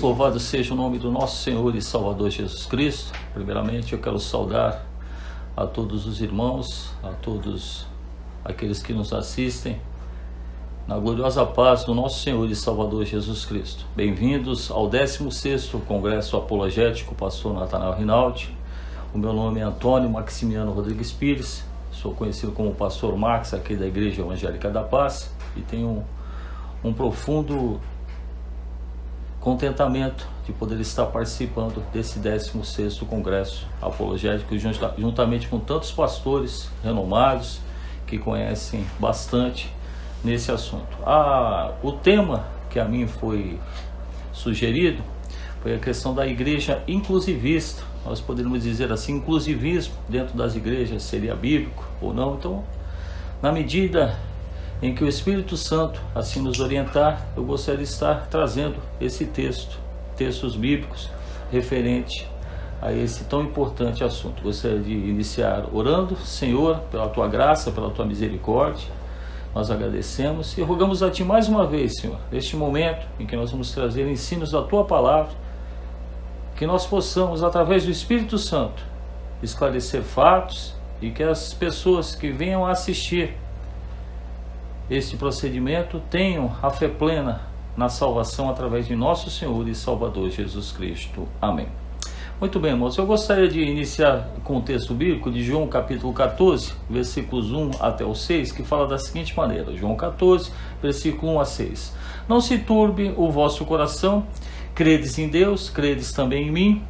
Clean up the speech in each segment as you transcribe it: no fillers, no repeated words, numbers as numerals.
louvado seja o nome do nosso Senhor e Salvador Jesus Cristo. Primeiramente eu quero saudar a todos os irmãos, a todos aqueles que nos assistem, na gloriosa paz do nosso Senhor e Salvador Jesus Cristo. Bem-vindos ao 16º Congresso Apologético Pastor Natanael Rinaldi. O meu nome é Antônio Maximiano Rodrigues Pires, sou conhecido como Pastor Max aqui da Igreja Evangélica da Paz e tenho um profundo contentamento de poder estar participando desse 16º Congresso Apologético juntamente com tantos pastores renomados que conhecem bastante nesse assunto. O tema que a mim foi sugerido foi a questão da igreja inclusivista. Nós poderíamos dizer assim, inclusivismo dentro das igrejas seria bíblico ou não? Então, na medida em que o Espírito Santo assim nos orientar, eu gostaria de estar trazendo esse textos bíblicos referente a esse tão importante assunto. Gostaria de iniciar orando. Senhor, pela Tua graça, pela Tua misericórdia, nós agradecemos e rogamos a Ti mais uma vez, Senhor, neste momento em que nós vamos trazer ensinos da Tua Palavra, que nós possamos, através do Espírito Santo, esclarecer fatos e que as pessoas que venham a assistir este procedimento tenham a fé plena na salvação através de nosso Senhor e Salvador Jesus Cristo. Amém. Muito bem, irmãos, eu gostaria de iniciar com o texto bíblico de João capítulo 14, versículos 1 até o 6, que fala da seguinte maneira: João 14, versículo 1 a 6. Não se turbe o vosso coração, credes em Deus, credes também em mim.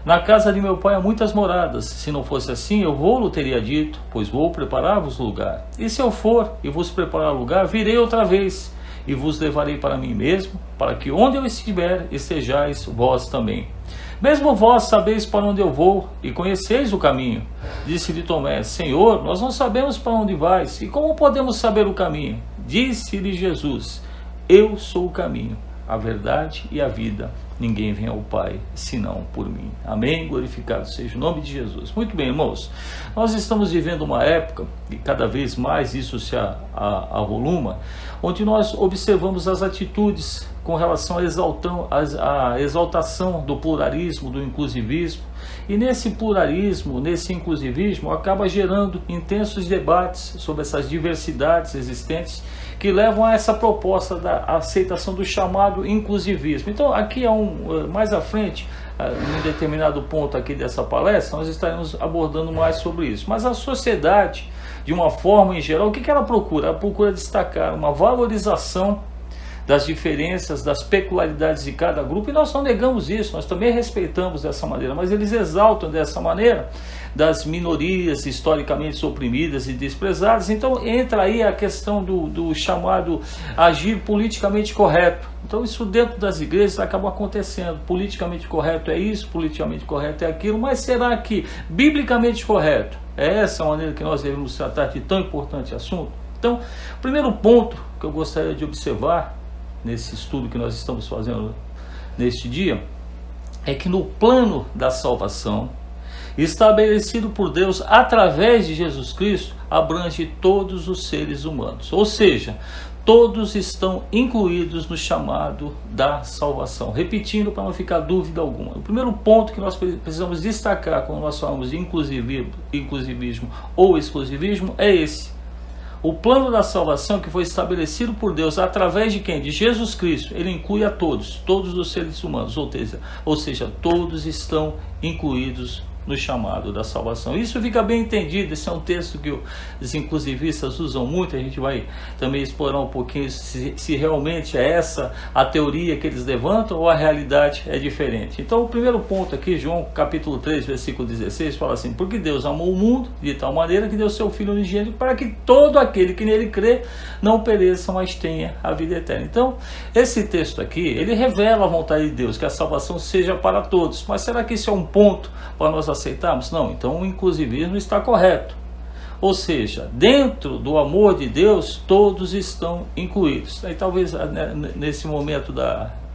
Na casa de meu pai há muitas moradas, se não fosse assim eu vou-lo teria dito, pois vou preparar-vos lugar. E se eu for e vos preparar lugar, virei outra vez, e vos levarei para mim mesmo, para que onde eu estiver, estejais vós também. Mesmo vós sabeis para onde eu vou, e conheceis o caminho. Disse-lhe Tomé: Senhor, nós não sabemos para onde vais, e como podemos saber o caminho? Disse-lhe Jesus: Eu sou o caminho, a verdade e a vida. Ninguém vem ao Pai, senão por mim. Amém? Glorificado seja o nome de Jesus. Muito bem, irmãos. Nós estamos vivendo uma época, e cada vez mais isso se avoluma, onde nós observamos as atitudes com relação à exaltação do pluralismo, do inclusivismo. E nesse pluralismo, nesse inclusivismo, acaba gerando intensos debates sobre essas diversidades existentes que levam a essa proposta da aceitação do chamado inclusivismo. Então, aqui mais à frente, em um determinado ponto aqui dessa palestra, nós estaremos abordando mais sobre isso. Mas a sociedade, de uma forma em geral, o que ela procura? Ela procura destacar uma valorização das diferenças, das peculiaridades de cada grupo, e nós não negamos isso, nós também respeitamos dessa maneira, mas eles exaltam dessa maneira das minorias historicamente oprimidas e desprezadas. Então entra aí a questão do chamado agir politicamente correto. Então isso dentro das igrejas acaba acontecendo. Politicamente correto é isso, politicamente correto é aquilo, mas será que biblicamente correto é essa a maneira que nós devemos tratar de tão importante assunto? Então, o primeiro ponto que eu gostaria de observar nesse estudo que nós estamos fazendo neste dia é que no plano da salvação estabelecido por Deus através de Jesus Cristo abrange todos os seres humanos, ou seja, todos estão incluídos no chamado da salvação. Repetindo para não ficar dúvida alguma, o primeiro ponto que nós precisamos destacar quando nós falamos de inclusivismo ou exclusivismo é esse: o plano da salvação que foi estabelecido por Deus através de quem? De Jesus Cristo. Ele inclui a todos os seres humanos, ou seja, todos estão incluídos no chamado da salvação. Isso fica bem entendido. Esse é um texto que os inclusivistas usam muito. A gente vai também explorar um pouquinho se realmente é essa a teoria que eles levantam ou a realidade é diferente. Então o primeiro ponto aqui, João capítulo 3, versículo 16, fala assim: porque Deus amou o mundo de tal maneira que deu seu Filho unigênito para que todo aquele que nele crê não pereça, mas tenha a vida eterna. Então esse texto aqui, ele revela a vontade de Deus, que a salvação seja para todos. Mas será que isso é um ponto para nós aceitarmos? Não. Então o inclusivismo está correto, ou seja, dentro do amor de Deus todos estão incluídos. Aí talvez nesse momento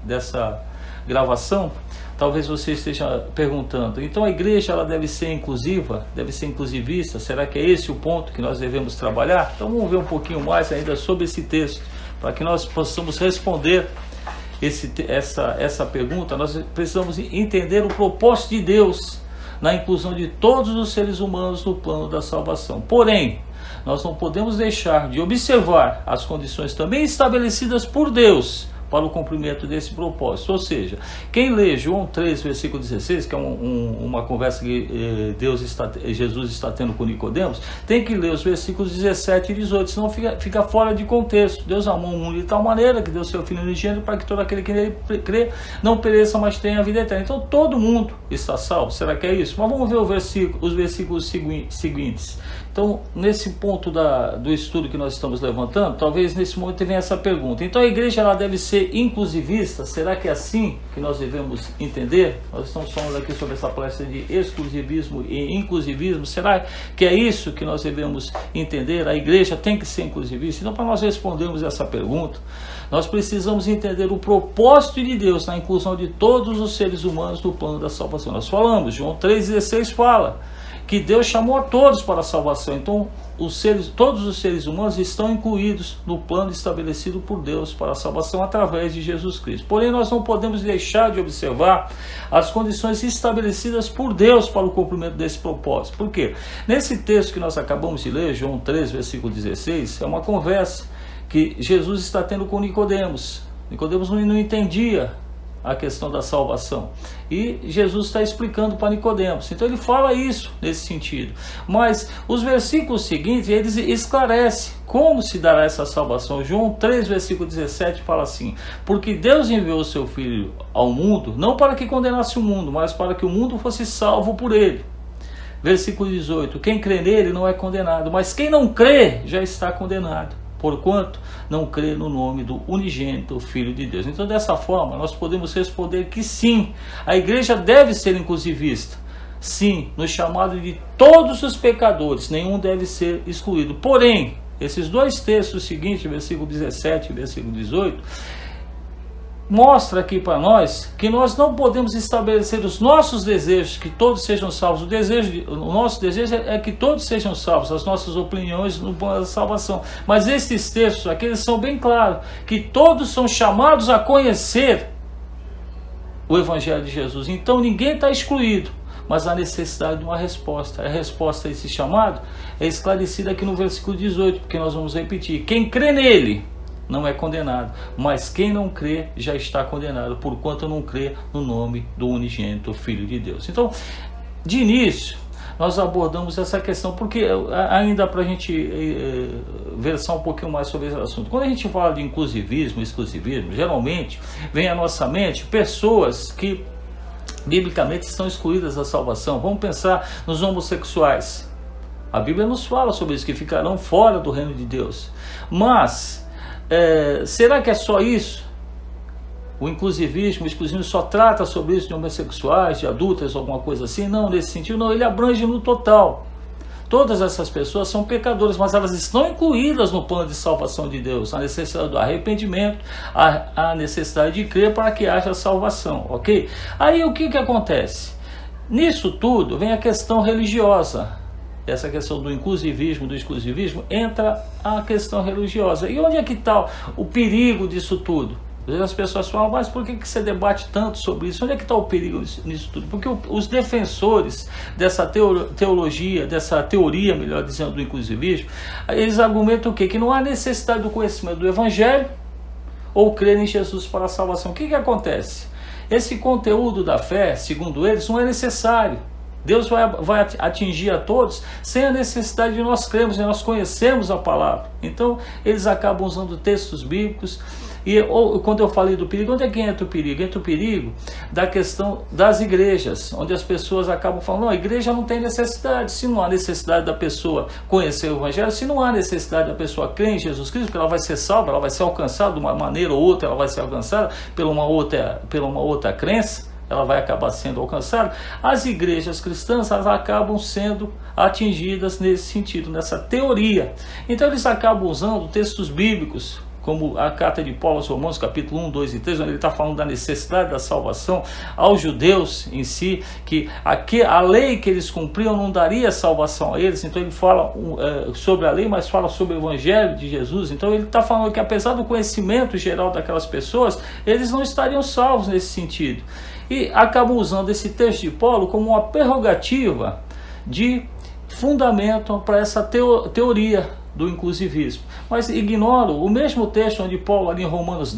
dessa gravação, talvez você esteja perguntando: então a igreja ela deve ser inclusiva, deve ser inclusivista? Será que é esse o ponto que nós devemos trabalhar? Então vamos ver um pouquinho mais ainda sobre esse texto, para que nós possamos responder essa pergunta, nós precisamos entender o propósito de Deus na inclusão de todos os seres humanos no plano da salvação. Porém, nós não podemos deixar de observar as condições também estabelecidas por Deus para o cumprimento desse propósito. Ou seja, quem lê João 3, versículo 16, que é uma conversa que Jesus está tendo com Nicodemos, tem que ler os versículos 17 e 18, senão fica fora de contexto. Deus amou o mundo de tal maneira que deu seu Filho unigênito para que todo aquele que nele crê não pereça, mas tenha a vida eterna. Então todo mundo está salvo. Será que é isso? Mas vamos ver os versículos seguintes. Então, nesse ponto do estudo que nós estamos levantando, talvez nesse momento venha essa pergunta. Então, a igreja ela deve ser inclusivista? Será que é assim que nós devemos entender? Nós estamos falando aqui sobre essa palestra de exclusivismo e inclusivismo. Será que é isso que nós devemos entender? A igreja tem que ser inclusivista? Então, para nós respondermos essa pergunta, nós precisamos entender o propósito de Deus na inclusão de todos os seres humanos no plano da salvação. Nós falamos, João 3,16 fala que Deus chamou a todos para a salvação. Então, todos os seres humanos estão incluídos no plano estabelecido por Deus para a salvação através de Jesus Cristo. Porém, nós não podemos deixar de observar as condições estabelecidas por Deus para o cumprimento desse propósito. Por quê? Nesse texto que nós acabamos de ler, João 3, versículo 16, é uma conversa que Jesus está tendo com Nicodemos. Nicodemos não entendia a questão da salvação, e Jesus está explicando para Nicodemos. Então ele fala isso nesse sentido, mas os versículos seguintes eles esclarecem como se dará essa salvação. João 3, versículo 17 fala assim: porque Deus enviou o seu Filho ao mundo, não para que condenasse o mundo, mas para que o mundo fosse salvo por ele. Versículo 18: quem crê nele não é condenado, mas quem não crê já está condenado, porquanto não crê no nome do unigênito Filho de Deus. Então, dessa forma, nós podemos responder que sim, a igreja deve ser inclusivista. Sim, no chamado de todos os pecadores, nenhum deve ser excluído. Porém, esses dois textos seguintes, versículo 17 e versículo 18, mostra aqui para nós que nós não podemos estabelecer os nossos desejos que todos sejam salvos. O nosso desejo é que todos sejam salvos, as nossas opiniões no plano da salvação. Mas esses textos aqui eles são bem claros, que todos são chamados a conhecer o Evangelho de Jesus. Então ninguém está excluído, mas há necessidade de uma resposta. A resposta a esse chamado é esclarecida aqui no versículo 18, porque nós vamos repetir: quem crê nele não é condenado, mas quem não crê já está condenado, porquanto não crê no nome do unigênito Filho de Deus. Então, de início, nós abordamos essa questão, porque ainda para a gente versar um pouquinho mais sobre esse assunto. Quando a gente fala de inclusivismo, exclusivismo, geralmente vem à nossa mente pessoas que biblicamente estão excluídas da salvação. Vamos pensar nos homossexuais. A Bíblia nos fala sobre isso, que ficarão fora do reino de Deus. Mas será que é só isso? O exclusivismo só trata sobre isso de homossexuais, de adúlteros, alguma coisa assim? Não, nesse sentido não, ele abrange no total. Todas essas pessoas são pecadoras, mas elas estão incluídas no plano de salvação de Deus, a necessidade do arrependimento, a necessidade de crer para que haja salvação, ok? Aí o que acontece? Nisso tudo vem a questão religiosa. Essa questão do inclusivismo, do exclusivismo, entra a questão religiosa. E onde é que está o perigo disso tudo? Às vezes as pessoas falam, mas por que você debate tanto sobre isso? Onde é que está o perigo nisso tudo? Porque os defensores dessa teologia, dessa teoria, melhor dizendo, do inclusivismo, eles argumentam o quê? Que não há necessidade do conhecimento do Evangelho ou crer em Jesus para a salvação. O que acontece? Esse conteúdo da fé, segundo eles, não é necessário. Deus vai atingir a todos sem a necessidade de nós crermos, de nós conhecermos a palavra. Então, eles acabam usando textos bíblicos. E quando eu falei do perigo, onde é que entra o perigo? Entra o perigo da questão das igrejas, onde as pessoas acabam falando, não, a igreja não tem necessidade. Se não há necessidade da pessoa conhecer o Evangelho, se não há necessidade da pessoa crer em Jesus Cristo, porque ela vai ser salva, ela vai ser alcançada de uma maneira ou outra, ela vai ser alcançada pela uma outra crença, ela vai acabar sendo alcançada. As igrejas cristãs, elas acabam sendo atingidas nesse sentido, nessa teoria. Então eles acabam usando textos bíblicos, como a carta de Paulo aos Romanos, capítulo 1, 2 e 3, onde ele está falando da necessidade da salvação aos judeus em si, que a lei que eles cumpriam não daria salvação a eles. Então ele fala sobre a lei, mas fala sobre o evangelho de Jesus. Então ele está falando que apesar do conhecimento geral daquelas pessoas, eles não estariam salvos nesse sentido. E acabam usando esse texto de Paulo como uma prerrogativa de fundamento para essa teoria do inclusivismo. Mas ignoro o mesmo texto onde Paulo, ali em Romanos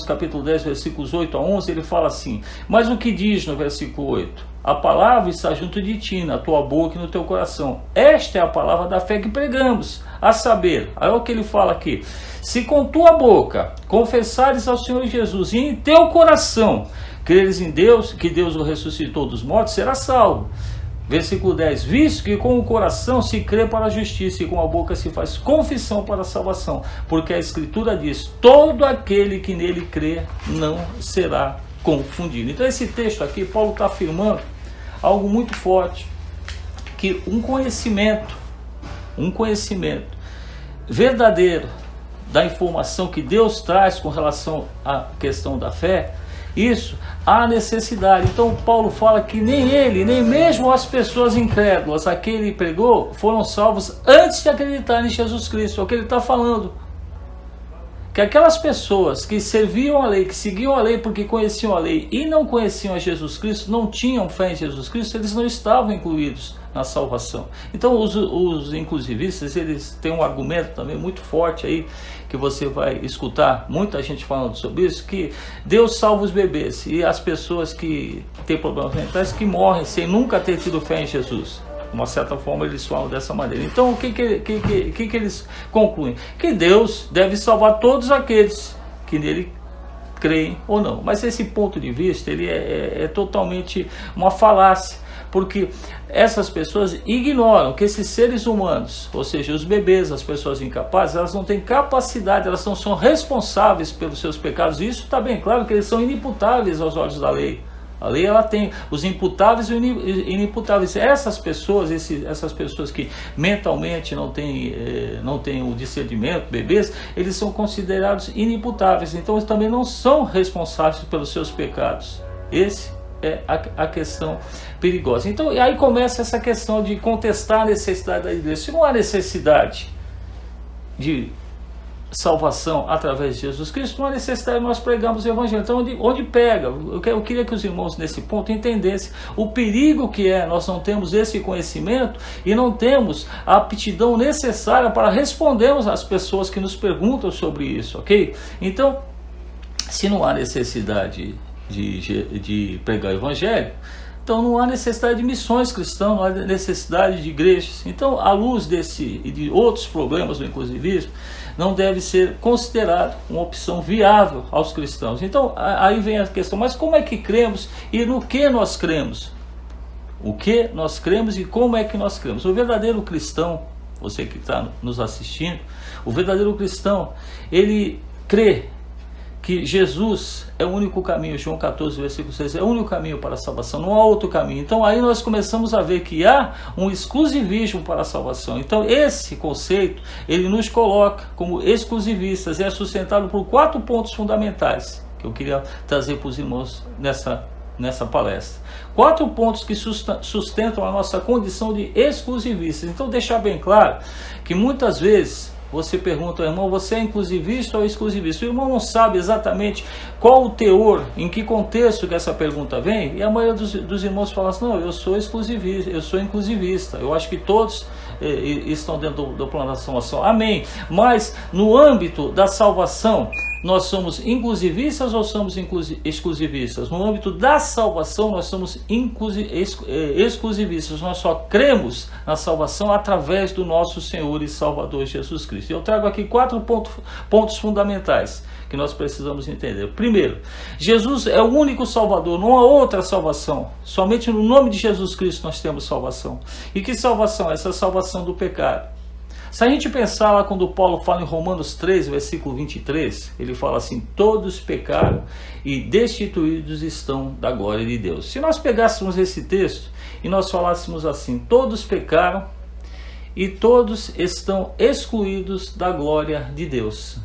capítulo 10, versículos 8 a 11, ele fala assim: mas o que diz no versículo 8? A palavra está junto de ti, na tua boca e no teu coração. Esta é a palavra da fé que pregamos, a saber, aí é o que ele fala aqui: se com tua boca confessares ao Senhor Jesus e em teu coração creres em Deus, que Deus o ressuscitou dos mortos, será salvo. Versículo 10, visto que com o coração se crê para a justiça e com a boca se faz confissão para a salvação, porque a Escritura diz: todo aquele que nele crê não será confundido. Então esse texto aqui, Paulo está afirmando algo muito forte, que um conhecimento verdadeiro da informação que Deus traz com relação à questão da fé, isso há necessidade. Então Paulo fala que nem ele, nem mesmo as pessoas incrédulas a quem ele pregou, foram salvos antes de acreditar em Jesus Cristo. É o que ele está falando. Que aquelas pessoas que serviam a lei, que seguiam a lei porque conheciam a lei e não conheciam a Jesus Cristo, não tinham fé em Jesus Cristo, eles não estavam incluídos na salvação. Então os inclusivistas, eles têm um argumento também muito forte aí, que você vai escutar muita gente falando sobre isso, que Deus salva os bebês e as pessoas que têm problemas mentais que morrem sem nunca ter tido fé em Jesus. De uma certa forma eles falam dessa maneira. Então o que eles concluem? Que Deus deve salvar todos aqueles que nele creem ou não. Mas esse ponto de vista ele é totalmente uma falácia, porque essas pessoas ignoram que esses seres humanos, ou seja, os bebês, as pessoas incapazes, elas não têm capacidade, elas não são responsáveis pelos seus pecados. E isso está bem claro, que eles são inimputáveis aos olhos da lei. A lei, ela tem os imputáveis e inimputáveis. Essas pessoas que mentalmente não têm o discernimento, bebês, eles são considerados inimputáveis. Então eles também não são responsáveis pelos seus pecados. Esse é a questão perigosa. Então aí começa essa questão de contestar a necessidade da igreja. Se não há necessidade de salvação através de Jesus Cristo, não há necessidade de nós pregarmos o evangelho. Então onde pega? Eu queria que os irmãos nesse ponto entendessem o perigo que é nós não temos esse conhecimento e não temos a aptidão necessária para respondermos às pessoas que nos perguntam sobre isso, ok? Então, se não há necessidade de pregar o evangelho, então não há necessidade de missões cristãs, não há necessidade de igrejas. Então, à luz desse e de outros problemas do inclusivismo, não deve ser considerado uma opção viável aos cristãos. Então, aí vem a questão: mas como é que cremos e no que nós cremos? O que nós cremos e como é que nós cremos? O verdadeiro cristão, você que está nos assistindo, o verdadeiro cristão, ele crê que Jesus é o único caminho. João 14, versículo 6, é o único caminho para a salvação, não há outro caminho. Então aí nós começamos a ver que há um exclusivismo para a salvação. Então esse conceito, ele nos coloca como exclusivistas, e é sustentado por 4 pontos fundamentais, que eu queria trazer para os irmãos nessa palestra. 4 pontos que sustentam a nossa condição de exclusivistas. Então deixar bem claro que muitas vezes você pergunta ao irmão: você é inclusivista ou exclusivista? O irmão não sabe exatamente qual o teor, em que contexto que essa pergunta vem, e a maioria dos irmãos fala assim: não, eu sou exclusivista, eu sou inclusivista, eu acho que todos estão dentro do plano da salvação. Amém. Mas no âmbito da salvação, nós somos inclusivistas ou somos exclusivistas? No âmbito da salvação, nós somos exclusivistas. Nós só cremos na salvação através do nosso Senhor e Salvador Jesus Cristo. Eu trago aqui 4 pontos fundamentais que nós precisamos entender. Primeiro, Jesus é o único Salvador, não há outra salvação. Somente no nome de Jesus Cristo nós temos salvação. E que salvação? Essa salvação do pecado. Se a gente pensar lá quando Paulo fala em Romanos 3, versículo 23, ele fala assim: todos pecaram e destituídos estão da glória de Deus. Se nós pegássemos esse texto e nós falássemos assim: todos pecaram e todos estão excluídos da glória de Deus.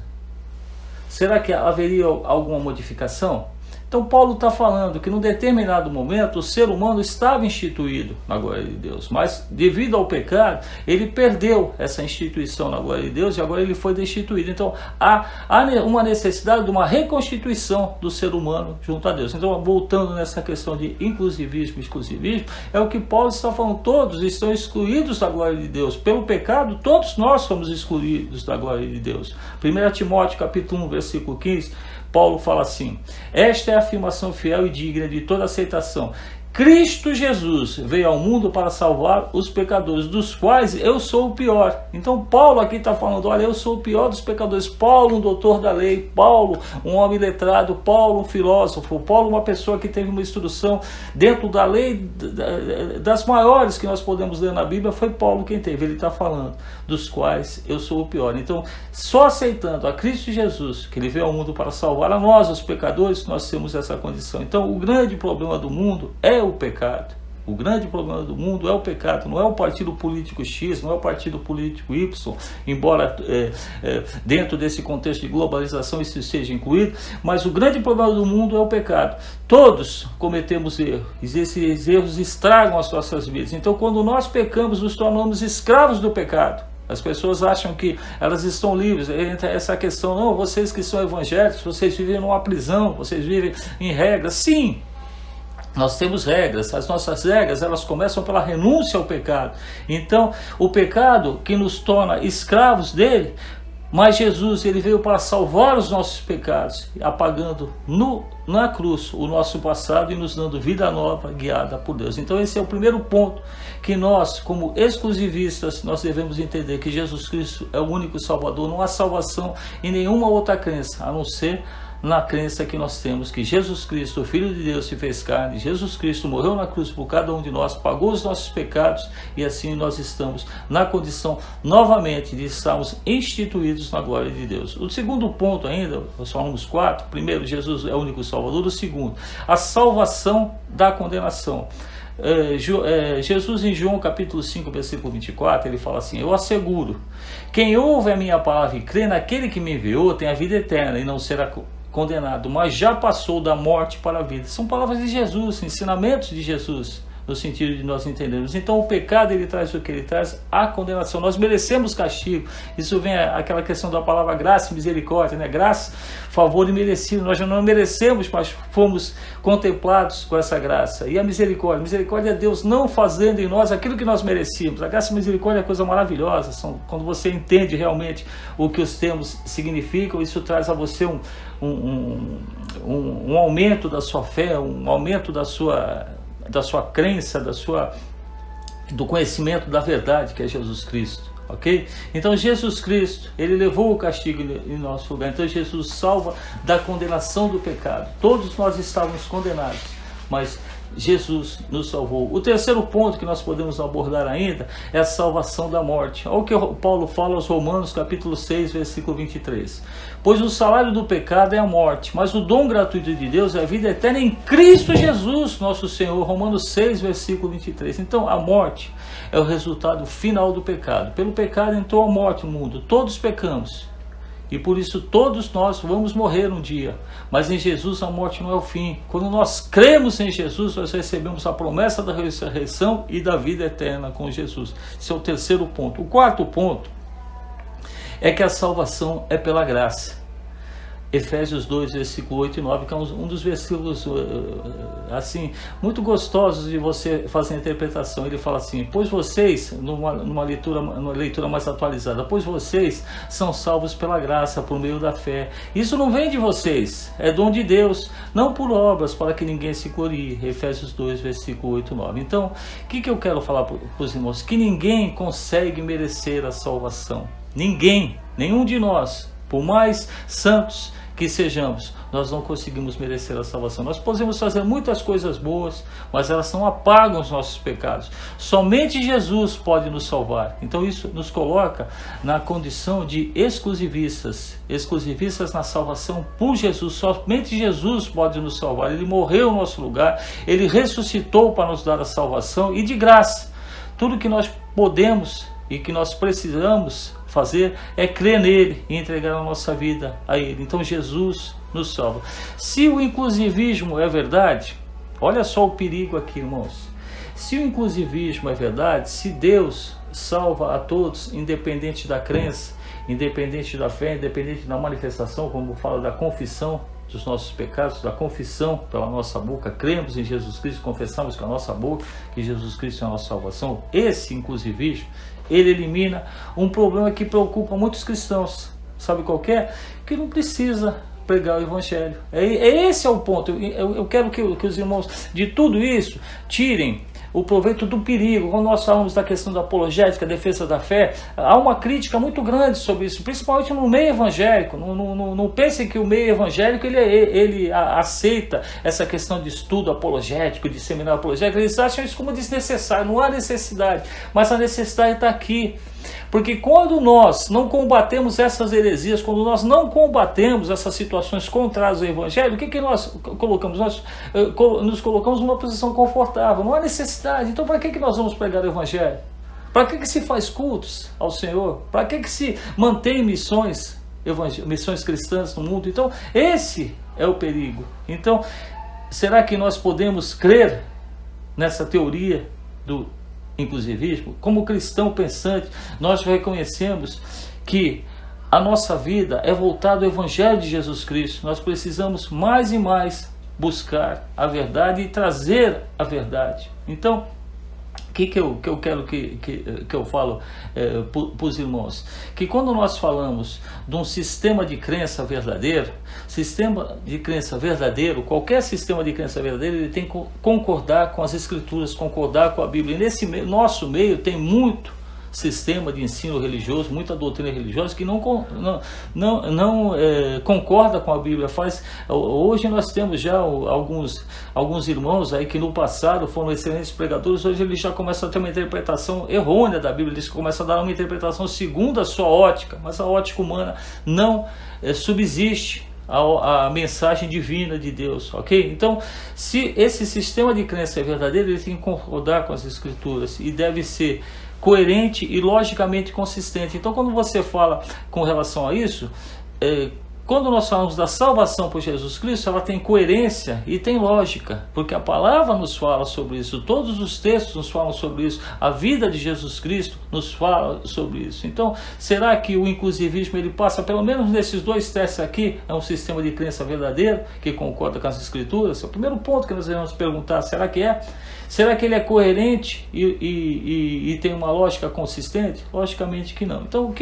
Será que haveria alguma modificação? Então Paulo está falando que num determinado momento o ser humano estava instituído na glória de Deus, mas devido ao pecado ele perdeu essa instituição na glória de Deus e agora ele foi destituído. Então há uma necessidade de uma reconstituição do ser humano junto a Deus. Então, voltando nessa questão de inclusivismo e exclusivismo, é o que Paulo está falando, todos estão excluídos da glória de Deus. Pelo pecado, todos nós somos excluídos da glória de Deus. 1 Timóteo capítulo 1, versículo 15, Paulo fala assim: esta é a afirmação fiel e digna de toda aceitação. Cristo Jesus veio ao mundo para salvar os pecadores, dos quais eu sou o pior. Então Paulo aqui está falando, olha, eu sou o pior dos pecadores. Paulo, um doutor da lei, Paulo, um homem letrado, Paulo, um filósofo, Paulo, uma pessoa que teve uma instrução dentro da lei, das maiores que nós podemos ler na Bíblia, foi Paulo quem teve. Ele está falando, dos quais eu sou o pior. Então, só aceitando a Cristo Jesus, que ele veio ao mundo para salvar a nós, os pecadores, nós temos essa condição. Então, o grande problema do mundo é o pecado. O grande problema do mundo é o pecado, não é o partido político X, não é o partido político Y, embora dentro desse contexto de globalização isso seja incluído, mas o grande problema do mundo é o pecado. Todos cometemos erros, e esses erros estragam as nossas vidas. Então, quando nós pecamos, nos tornamos escravos do pecado. As pessoas acham que elas estão livres. Entra essa questão, não, vocês que são evangélicos, vocês vivem numa prisão, vocês vivem em regras. Sim, nós temos regras. As nossas regras, elas começam pela renúncia ao pecado. Então, o pecado que nos torna escravos dele, mas Jesus, ele veio para salvar os nossos pecados, apagando na cruz o nosso passado e nos dando vida nova, guiada por Deus. Então esse é o primeiro ponto que nós, como exclusivistas, nós devemos entender, que Jesus Cristo é o único Salvador. Não há salvação em nenhuma outra crença, a não ser na crença que nós temos que Jesus Cristo, o Filho de Deus, se fez carne. Jesus Cristo morreu na cruz por cada um de nós, pagou os nossos pecados, e assim nós estamos na condição novamente de estarmos instituídos na glória de Deus. O segundo ponto ainda, nós falamos 4, primeiro, Jesus é o único Salvador. O segundo, a salvação da condenação. Jesus em João capítulo 5, versículo 24, ele fala assim: eu asseguro, quem ouve a minha palavra e crê naquele que me enviou tem a vida eterna e não será condenado, mas já passou da morte para a vida. São palavras de Jesus, ensinamentos de Jesus, no sentido de nós entendermos. Então o pecado, ele traz o que? Ele traz a condenação. Nós merecemos castigo. Isso vem aquela questão da palavra graça e misericórdia, né? Graça, favor e merecido. Nós já não merecemos, mas fomos contemplados com essa graça. E a misericórdia? Misericórdia é Deus não fazendo em nós aquilo que nós merecíamos. A graça e a misericórdia é coisa maravilhosa. Quando você entende realmente o que os termos significam, isso traz a você um aumento da sua fé, um aumento da sua crença, do conhecimento da verdade, que é Jesus Cristo, ok? Então Jesus Cristo, ele levou o castigo em nosso lugar. Então Jesus salva da condenação do pecado. Todos nós estávamos condenados, mas Jesus nos salvou. O terceiro ponto que nós podemos abordar ainda é a salvação da morte. Olha o que Paulo fala aos Romanos capítulo 6, versículo 23. Pois o salário do pecado é a morte, mas o dom gratuito de Deus é a vida eterna em Cristo Jesus, nosso Senhor. Romanos 6, versículo 23. Então a morte é o resultado final do pecado. Pelo pecado entrou a morte no mundo. Todos pecamos. E por isso todos nós vamos morrer um dia. Mas em Jesus a morte não é o fim. Quando nós cremos em Jesus, nós recebemos a promessa da ressurreição e da vida eterna com Jesus. Esse é o terceiro ponto. O quarto ponto é que a salvação é pela graça. Efésios 2, versículo 8 e 9, que é um dos versículos assim, muito gostosos de você fazer a interpretação. Ele fala assim: pois vocês, numa leitura mais atualizada, pois vocês são salvos pela graça, por meio da fé. Isso não vem de vocês, é dom de Deus, não por obras, para que ninguém se glorie. Efésios 2, versículo 8 e 9. Então, o que eu quero falar para os irmãos? Que ninguém consegue merecer a salvação. Ninguém, nenhum de nós, por mais santos que sejamos, nós não conseguimos merecer a salvação. Nós podemos fazer muitas coisas boas, mas elas não apagam os nossos pecados. Somente Jesus pode nos salvar. Então isso nos coloca na condição de exclusivistas na salvação por Jesus. Somente Jesus pode nos salvar. Ele morreu no nosso lugar, ele ressuscitou para nos dar a salvação, e de graça, tudo que nós podemos e que nós precisamos fazer é crer nele e entregar a nossa vida a ele. Então Jesus nos salva. Se o inclusivismo é verdade, olha só o perigo aqui, irmãos. Se o inclusivismo é verdade, se Deus salva a todos, independente da crença, independente da fé, independente da manifestação, como fala da confissão dos nossos pecados, da confissão pela nossa boca, cremos em Jesus Cristo, confessamos com a nossa boca que Jesus Cristo é a nossa salvação, esse inclusivismo, ele elimina um problema que preocupa muitos cristãos. Sabe qual que é? Que não precisa pregar o evangelho. Esse é o ponto. Eu quero que os irmãos de tudo isso tirem o proveito do perigo. Quando nós falamos da questão da apologética, defesa da fé, há uma crítica muito grande sobre isso, principalmente no meio evangélico. Não pensem que o meio evangélico ele aceita essa questão de estudo apologético, de seminário apologético. Eles acham isso como desnecessário. Não há necessidade, mas a necessidade está aqui. Porque quando nós não combatemos essas heresias, quando nós não combatemos essas situações contrárias ao evangelho, o que nós colocamos? Nós nos colocamos numa posição confortável, não há necessidade. Então para que nós vamos pregar o evangelho? Para que se faz cultos ao Senhor? Para que se mantém missões cristãs no mundo? Então esse é o perigo. Então será que nós podemos crer nessa teoria do inclusivismo? Como cristão pensante, nós reconhecemos que a nossa vida é voltada ao Evangelho de Jesus Cristo. Nós precisamos mais e mais buscar a verdade e trazer a verdade. Então, o que eu quero que eu falo para os irmãos? Que quando nós falamos de um sistema de crença verdadeiro, qualquer sistema de crença verdadeiro, ele tem que concordar com as Escrituras, concordar com a Bíblia. E nesse nosso meio tem muito sistema de ensino religioso, muita doutrina religiosa que não concorda com a Bíblia. Hoje nós temos já alguns irmãos aí que no passado foram excelentes pregadores, hoje eles já começam a ter uma interpretação errônea da Bíblia, eles começam a dar uma interpretação segundo a sua ótica, mas a ótica humana não subsiste a mensagem divina de Deus, ok? Então, se esse sistema de crença é verdadeiro, ele tem que concordar com as Escrituras e deve ser coerente e logicamente consistente. Então, quando você fala com relação a isso, quando nós falamos da salvação por Jesus Cristo, ela tem coerência e tem lógica, porque a palavra nos fala sobre isso, todos os textos nos falam sobre isso, a vida de Jesus Cristo nos fala sobre isso. Então, será que o inclusivismo ele passa, pelo menos nesses dois testes aqui, é um sistema de crença verdadeiro, que concorda com as Escrituras? É o primeiro ponto que nós devemos perguntar, será que é? Será que ele é coerente e tem uma lógica consistente? Logicamente que não. Então,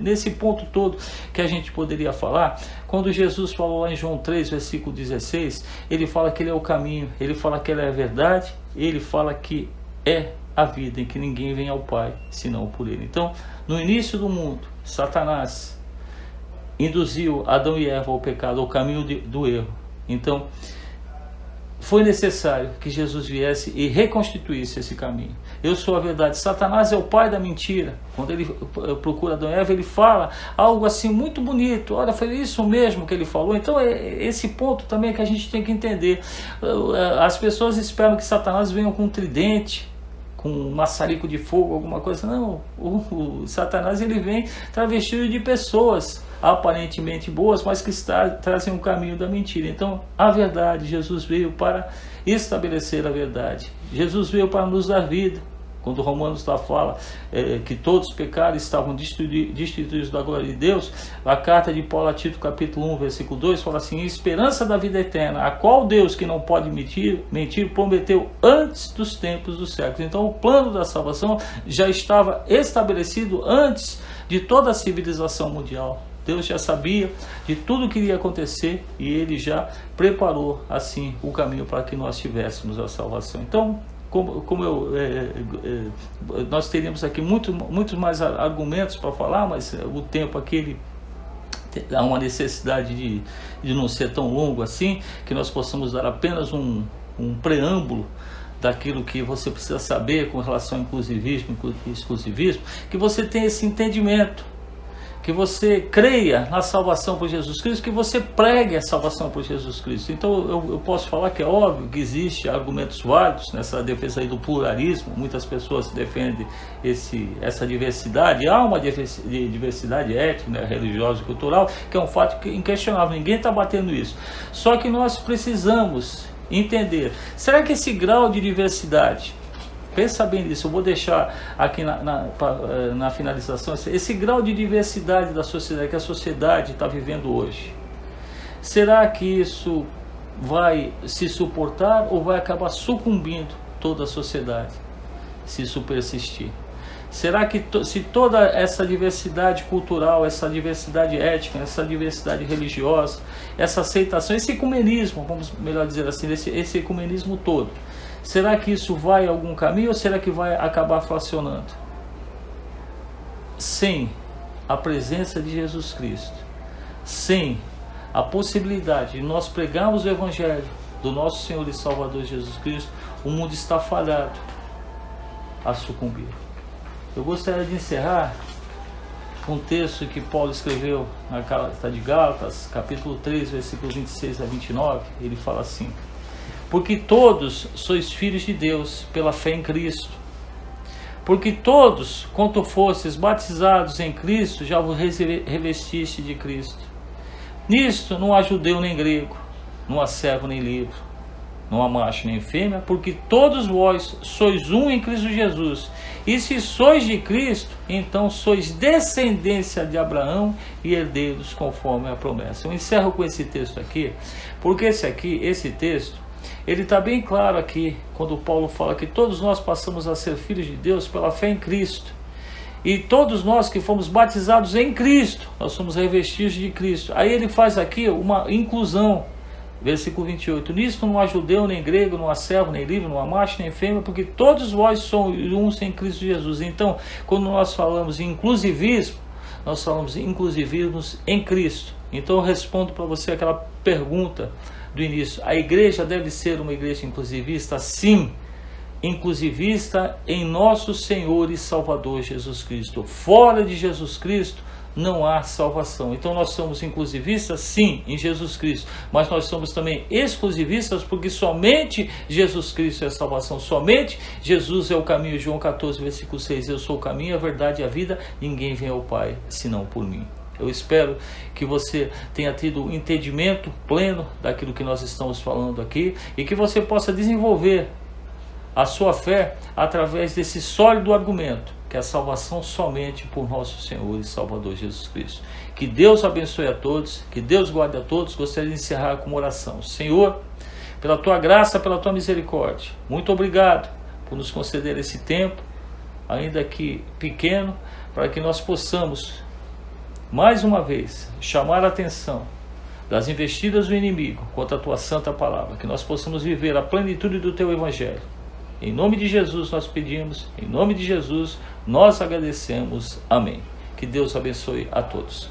nesse ponto todo que a gente poderia falar, quando Jesus falou lá em João 3, versículo 16, ele fala que ele é o caminho, ele fala que ele é a verdade, ele fala que é a vida, em que ninguém vem ao Pai, senão por ele. Então, no início do mundo, Satanás induziu Adão e Eva ao pecado, ao caminho do erro. Então, foi necessário que Jesus viesse e reconstituísse esse caminho. Eu sou a verdade. Satanás é o pai da mentira. Quando ele procura Adão e Eva, ele fala algo assim muito bonito. Olha, foi isso mesmo que ele falou. Então, esse ponto também que a gente tem que entender. As pessoas esperam que Satanás venha com um tridente, com um maçarico de fogo, alguma coisa. Não, o Satanás ele vem travestido de pessoas aparentemente boas, mas que trazem um caminho da mentira. Então, a verdade, Jesus veio para estabelecer a verdade. Jesus veio para nos dar vida. Quando Romanos fala que todos os pecados estavam destituídos da glória de Deus, a carta de Paulo a Tito, capítulo 1, versículo 2, fala assim: esperança da vida eterna, a qual Deus, que não pode mentir, prometeu antes dos tempos dos séculos. Então, o plano da salvação já estava estabelecido antes de toda a civilização mundial. Deus já sabia de tudo que iria acontecer e Ele já preparou assim o caminho para que nós tivéssemos a salvação. Então, nós teríamos aqui muitos mais argumentos para falar, mas o tempo aqui há uma necessidade de não ser tão longo assim, que nós possamos dar apenas um preâmbulo daquilo que você precisa saber com relação ao inclusivismo e exclusivismo, que você tenha esse entendimento, que você creia na salvação por Jesus Cristo, que você pregue a salvação por Jesus Cristo. Então eu posso falar que é óbvio que existe argumentos válidos nessa defesa aí do pluralismo. Muitas pessoas defendem essa diversidade. Há uma diversidade étnica, religiosa e cultural, que é um fato inquestionável, ninguém está batendo isso. Só que nós precisamos entender, será que esse grau de diversidade, pensa bem nisso, eu vou deixar aqui na finalização, esse grau de diversidade da sociedade, que a sociedade está vivendo hoje, será que isso vai se suportar ou vai acabar sucumbindo toda a sociedade, se isso persistir? Será que se toda essa diversidade cultural, essa diversidade étnica, essa diversidade religiosa, essa aceitação, esse ecumenismo, vamos melhor dizer assim, esse ecumenismo todo, será que isso vai a algum caminho ou será que vai acabar fracionando? Sem a presença de Jesus Cristo, sem a possibilidade de nós pregarmos o Evangelho do nosso Senhor e Salvador Jesus Cristo, o mundo está fadado a sucumbir. Eu gostaria de encerrar com um texto que Paulo escreveu na carta de Gálatas, capítulo 3, versículos 26 a 29, ele fala assim: porque todos sois filhos de Deus pela fé em Cristo. Porque todos, quanto fostes batizados em Cristo, já vos revestiste de Cristo. Nisto não há judeu nem grego, não há servo nem livre, não há macho nem fêmea, porque todos vós sois um em Cristo Jesus. E se sois de Cristo, então sois descendência de Abraão e herdeiros conforme a promessa. Eu encerro com esse texto aqui, porque esse texto, ele está bem claro aqui, quando Paulo fala que todos nós passamos a ser filhos de Deus pela fé em Cristo. E todos nós que fomos batizados em Cristo, nós somos revestidos de Cristo. Aí ele faz aqui uma inclusão, versículo 28. Nisto não há judeu nem grego, não há servo nem livre, não há macho nem fêmea, porque todos vós sois uns em Cristo Jesus. Então, quando nós falamos em inclusivismo, nós falamos em inclusivismos em Cristo. Então eu respondo para você aquela pergunta do início: a igreja deve ser uma igreja inclusivista? Sim, inclusivista em nosso Senhor e Salvador Jesus Cristo. Fora de Jesus Cristo não há salvação. Então nós somos inclusivistas, sim, em Jesus Cristo, mas nós somos também exclusivistas porque somente Jesus Cristo é a salvação, somente Jesus é o caminho. João 14, versículo 6, eu sou o caminho, a verdade e a vida, ninguém vem ao Pai senão por mim. Eu espero que você tenha tido um entendimento pleno daquilo que nós estamos falando aqui e que você possa desenvolver a sua fé através desse sólido argumento, que é a salvação somente por nosso Senhor e Salvador Jesus Cristo. Que Deus abençoe a todos, que Deus guarde a todos. Gostaria de encerrar com uma oração. Senhor, pela Tua graça, pela Tua misericórdia, muito obrigado por nos conceder esse tempo, ainda que pequeno, para que nós possamos mais uma vez chamar a atenção das investidas do inimigo contra a Tua santa palavra, que nós possamos viver a plenitude do Teu Evangelho. Em nome de Jesus nós pedimos, em nome de Jesus nós agradecemos. Amém. Que Deus abençoe a todos.